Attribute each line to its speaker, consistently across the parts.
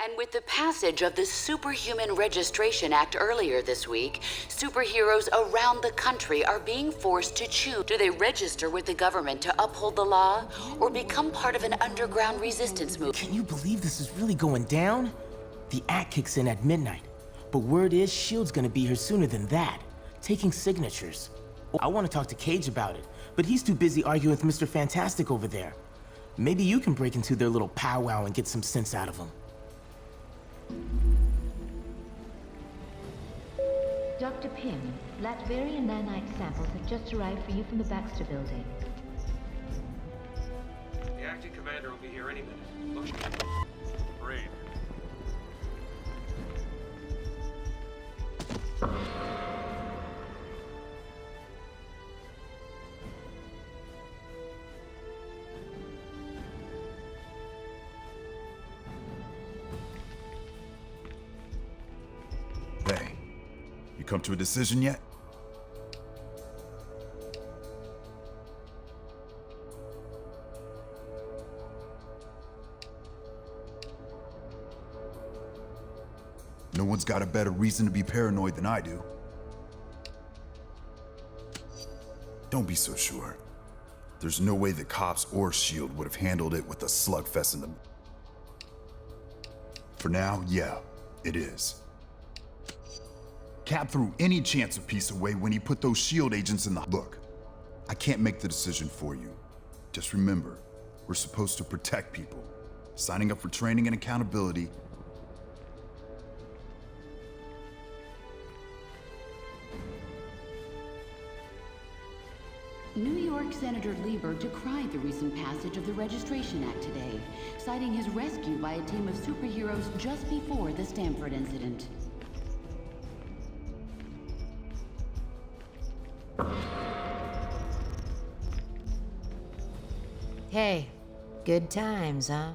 Speaker 1: And with the passage of the Superhuman Registration Act earlier this week, superheroes around the country are being forced to choose. Do they register with the government to uphold the law, or become part of an underground resistance movement?
Speaker 2: Can you believe this is really going down? The act kicks in at midnight, but word is S.H.I.E.L.D's gonna be here sooner than that, taking signatures. I want to talk to Cage about it, but he's too busy arguing with Mr. Fantastic over there. Maybe you can break into their little powwow and get some sense out of him.
Speaker 3: Dr. Pym, Latverian nanite samples have just arrived for you from the Baxter building.
Speaker 4: The acting commander will be here any minute. Look. Brave.
Speaker 5: Hey, you come to a decision yet? No one's got a better reason to be paranoid than I do. Don't be so sure. There's no way the cops or S.H.I.E.L.D. would have handled it with a slugfest in them. For now, yeah, it is. Cap threw any chance of peace away when he put those S.H.I.E.L.D. agents in the... Look, I can't make the decision for you. Just remember, we're supposed to protect people. Signing up for training and accountability.
Speaker 1: New York Senator Lieber decried the recent passage of the Registration Act today, citing his rescue by a team of superheroes just before the Stanford incident.
Speaker 3: Hey, good times, huh?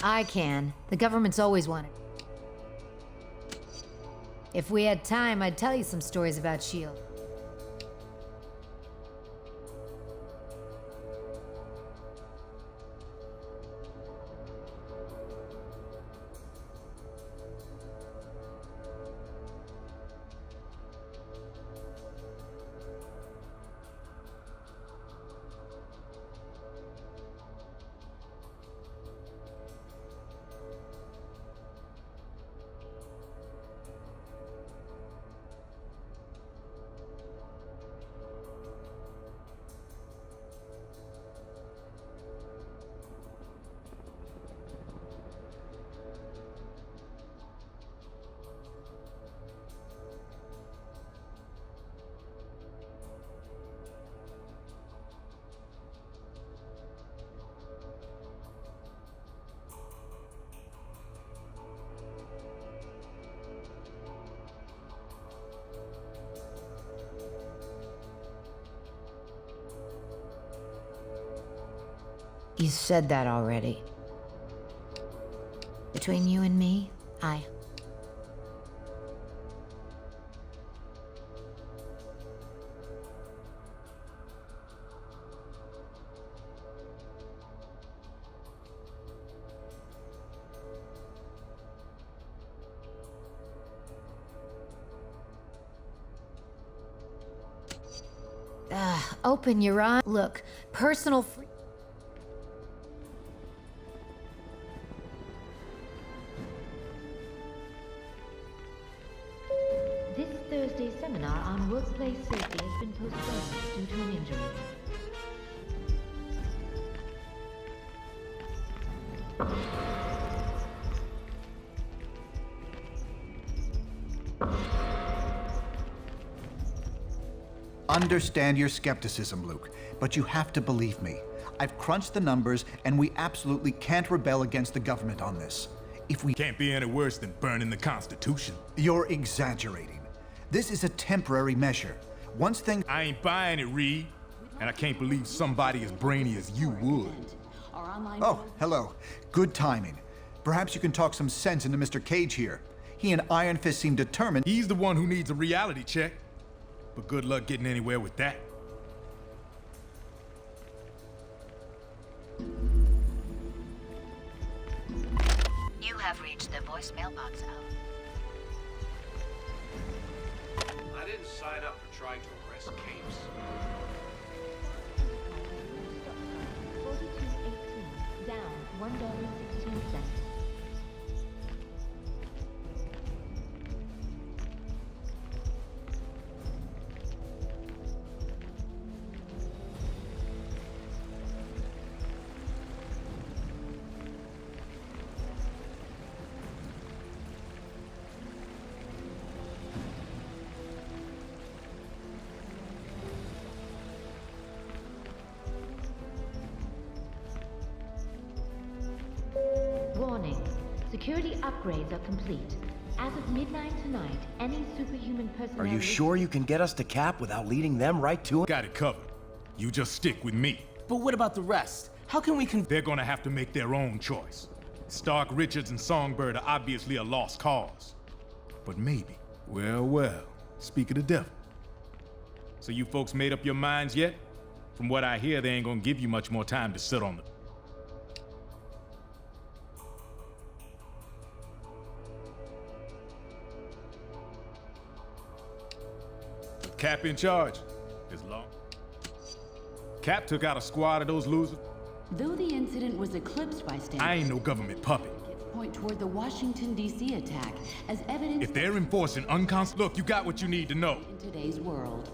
Speaker 3: I can. The government's always wanted. If we had time, I'd tell you some stories about S.H.I.E.L.D. You said that already. Between you and me, open your eyes. Look, personal free. This Thursday's seminar on workplace safety has been postponed due to an injury.
Speaker 6: Understand your skepticism, Luke, but you have to believe me. I've crunched the numbers, and we absolutely can't rebel against the government on this. If we
Speaker 7: Can't be any worse than burning the Constitution.
Speaker 6: You're exaggerating. This is a temporary measure. Once things...
Speaker 7: I ain't buying it, Reed. And I can't believe somebody as brainy as you would.
Speaker 6: Oh, hello. Good timing. Perhaps you can talk some sense into Mr. Cage here. He and Iron Fist seem determined...
Speaker 7: He's the one who needs a reality check. But good luck getting anywhere with that.
Speaker 1: You have reached the voicemail box, Al.
Speaker 4: I didn't sign up for trying to arrest Capes.
Speaker 3: 42.18, down $1.16. Warning. Security upgrades are complete. As of midnight tonight, any superhuman personnel...
Speaker 8: Are you sure you can get us to Cap without leading them right to it?
Speaker 7: Got it covered. You just stick with me.
Speaker 2: But what about the rest? How can we
Speaker 7: They're gonna have to make their own choice. Stark, Richards, and Songbird are obviously a lost cause. But maybe, well, speak of the devil. So you folks made up your minds yet? From what I hear, they ain't gonna give you much more time to sit on the... Cap in charge. As long... Cap took out a squad of those losers.
Speaker 9: Though the incident was eclipsed by standards,
Speaker 7: I ain't no government puppet.
Speaker 9: point toward the Washington, D.C. attack as evidence
Speaker 7: If they're enforcing Look, you got what you need to know.
Speaker 9: in today's world.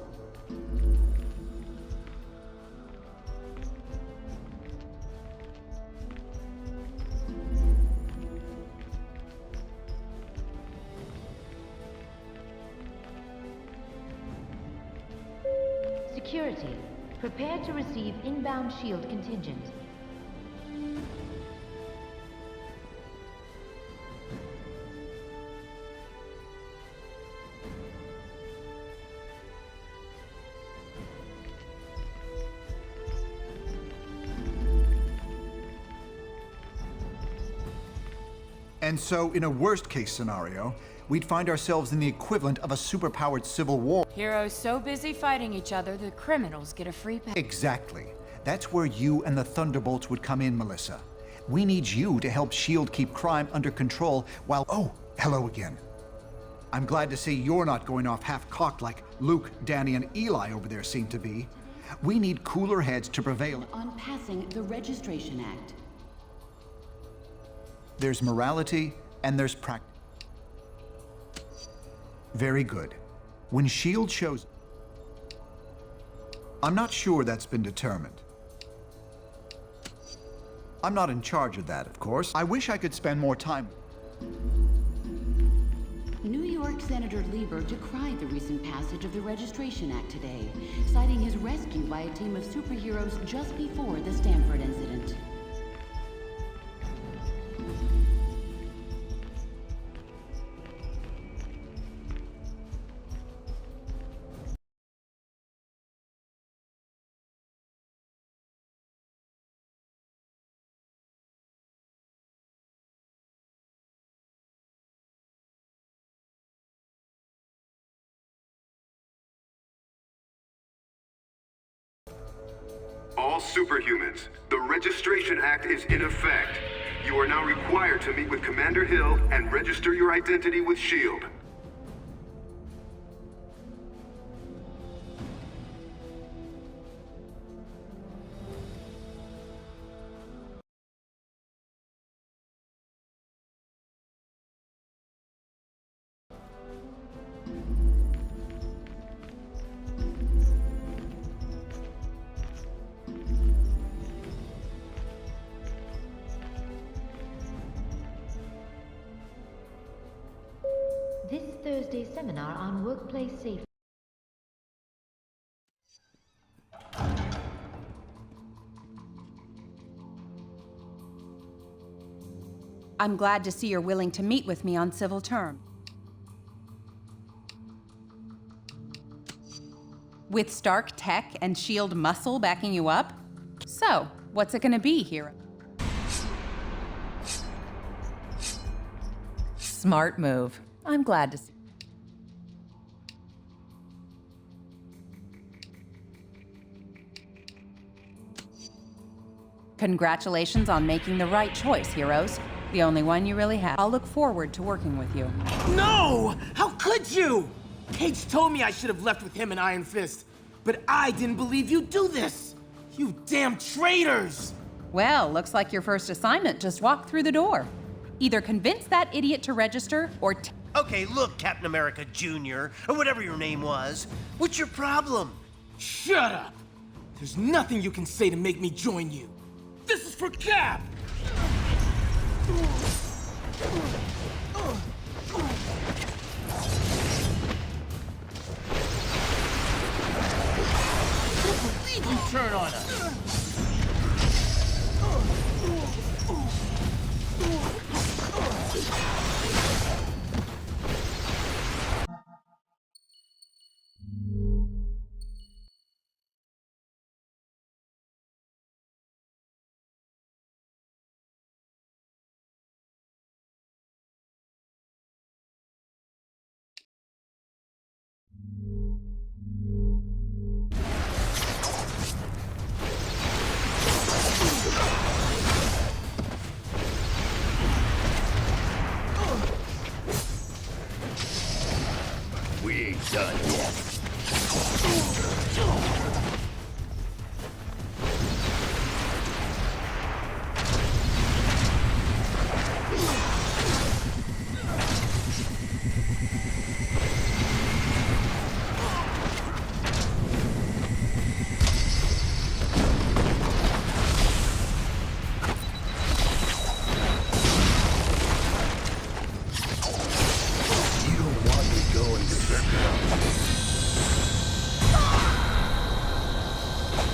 Speaker 3: Security. Prepare to receive inbound shield contingent.
Speaker 6: And so, in a worst-case scenario, we'd find ourselves in the equivalent of a superpowered civil war.
Speaker 10: Heroes so busy fighting each other, the criminals get a free pass.
Speaker 6: Exactly. That's where you and the Thunderbolts would come in, Melissa. We need you to help S.H.I.E.L.D. keep crime under control while... Oh, hello again. I'm glad to see you're not going off half-cocked like Luke, Danny, and Eli over there seem to be. We need cooler heads to prevail.
Speaker 9: On passing the Registration Act.
Speaker 6: There's morality, and there's practice. Very good. When S.H.I.E.L.D. shows... I'm not sure that's been determined. I'm not in charge of that, of course. I wish I could spend more time...
Speaker 9: New York Senator Lieber decried the recent passage of the Registration Act today, citing his rescue by a team of superheroes just before the Stanford incident.
Speaker 11: All superhumans, the Registration Act is in effect. You are now required to meet with Commander Hill and register your identity with S.H.I.E.L.D.
Speaker 3: This Thursday's seminar on workplace safety.
Speaker 12: I'm glad to see you're willing to meet with me on civil terms. With Stark Tech and S.H.I.E.L.D. muscle backing you up? So, what's it gonna be, hero? Smart move. I'm glad to see. Congratulations on making the right choice, heroes. The only one you really have. I'll look forward to working with you.
Speaker 2: No! How could you? Cage told me I should have left with him and Iron Fist, but I didn't believe you'd do this! You damn traitors!
Speaker 12: Well, looks like your first assignment just walked through the door. Either convince that idiot to register, or
Speaker 8: Okay, look, Captain America Jr., or whatever your name was. What's your problem?
Speaker 2: Shut up! There's nothing you can say to make me join you. This is for Cap! You turn on us!
Speaker 13: We ain't done yet.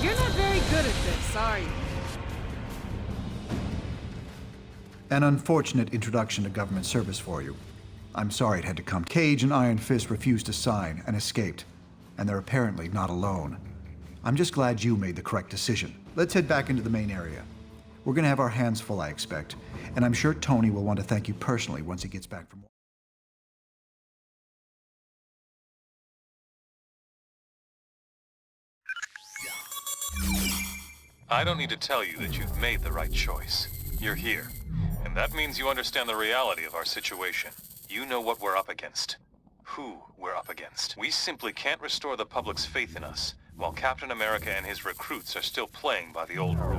Speaker 10: You're not very good at this, are you?
Speaker 6: An unfortunate introduction to government service for you. I'm sorry it had to come. Cage and Iron Fist refused to sign and escaped, and they're apparently not alone. I'm just glad you made the correct decision. Let's head back into the main area. We're gonna have our hands full, I expect, and I'm sure Tony will want to thank you personally once he gets back from work.
Speaker 14: I don't need to tell you that you've made the right choice. You're here. And that means you understand the reality of our situation. You know what we're up against. Who we're up against. We simply can't restore the public's faith in us, while Captain America and his recruits are still playing by the old rules.